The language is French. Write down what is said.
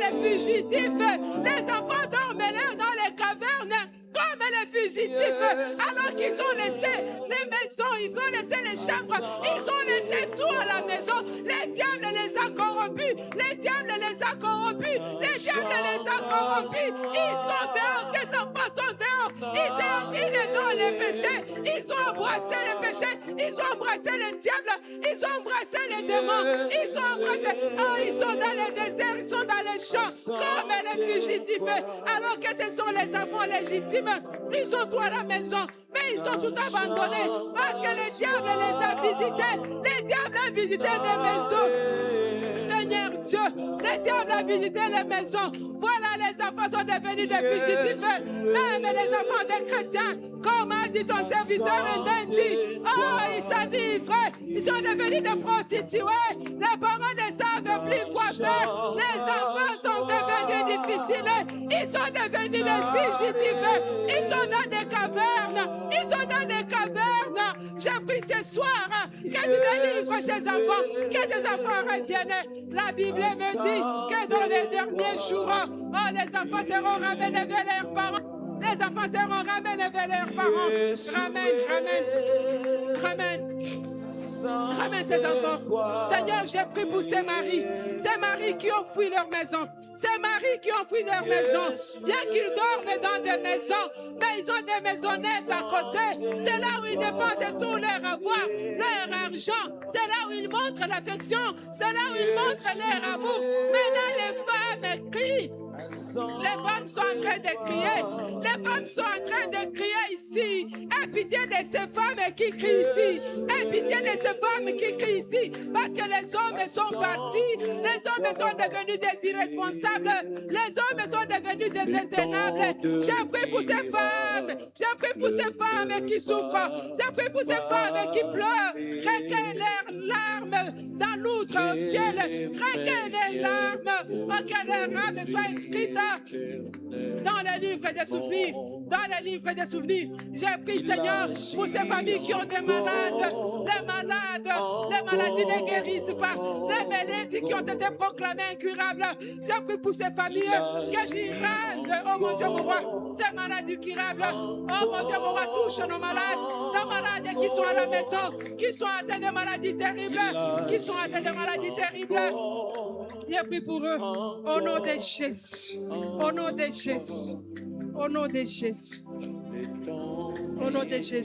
les fugitifs. Les enfants dorment dans les cavernes comme les fugitifs, alors qu'ils ont laissé les maisons, ils ont laissé les chambres, ils ont laissé tout à la maison. Les diables les a corrompus, les diables les a corrompus, les diables les a corrompus. Ils sont dehors, ces enfants sont dehors. Ils est dans les péchés, ils ont embrassé les péchés, ils ont embrassé le diable, ils ont embrassé les démons, ils ont embrassé, ils sont dans les déserts, ils sont dans les champs, comme les fugitifs, alors que ce sont les enfants légitimes. Ils ont tout à la maison, mais ils ont tout abandonné parce que le diable les a visités. Les diables ont visité des maisons. Seigneur Dieu, le diable a visité les maisons. Voilà, les enfants sont devenus des fugitifs. Même les enfants des chrétiens, comme a dit ton serviteur Ndenji, ils s'enivrent, ils sont devenus des prostituées. Les parents ne savent plus quoi faire. Les enfants sont devenus difficiles. Ils sont devenus des fugitifs. Ils sont dans des cavernes. Ils sont dans des cavernes. J'ai pris ce soir que tu délivres ces enfants, que ces enfants reviennent. La Bible me dit que dans les derniers jours, les enfants seront ramenés vers leurs parents. Les enfants seront ramenés vers leurs parents. Ramène ces enfants. Seigneur, j'ai pris pour ces maris qui ont fui leur maison. Ces maris qui ont fui leur maison. Bien qu'ils dorment dans des maisons, mais ils ont des maisonnettes à côté. C'est là où ils dépensent tout leur avoir, leur argent. C'est là où ils montrent l'affection. C'est là où ils montrent leur amour. Maintenant, les femmes crient. Les femmes sont en train de crier. Les femmes sont en train de crier ici. Aie pitié de ces femmes qui crient ici. Aie pitié de ces femmes qui crient ici. Parce que les hommes sont partis. Les hommes sont devenus des irresponsables. Les hommes sont devenus des intenables. J'ai prié pour ces femmes. J'ai prié pour ces femmes qui souffrent. J'ai prié pour ces femmes qui pleurent. Recueille leurs larmes dans l'outre au ciel. Recueille les larmes. Que leurs âmes soient inscrites dans le livre des souvenirs. Dans le livre des souvenirs. J'ai prié, Seigneur, pour ces familles qui ont des malades. Les maladies ne guérissent pas. Les maladies qui ont été proclamées incurables. J'ai prié pour ces familles que tu rendes, oh mon Dieu, mon roi, ces maladies incurables. Oh mon Dieu, mon roi, touche nos malades qui sont à la maison, qui sont atteints de maladies terribles, J'ai prié pour eux, au nom de Jésus, au nom de Jésus, au nom de Jésus, au nom de Jésus.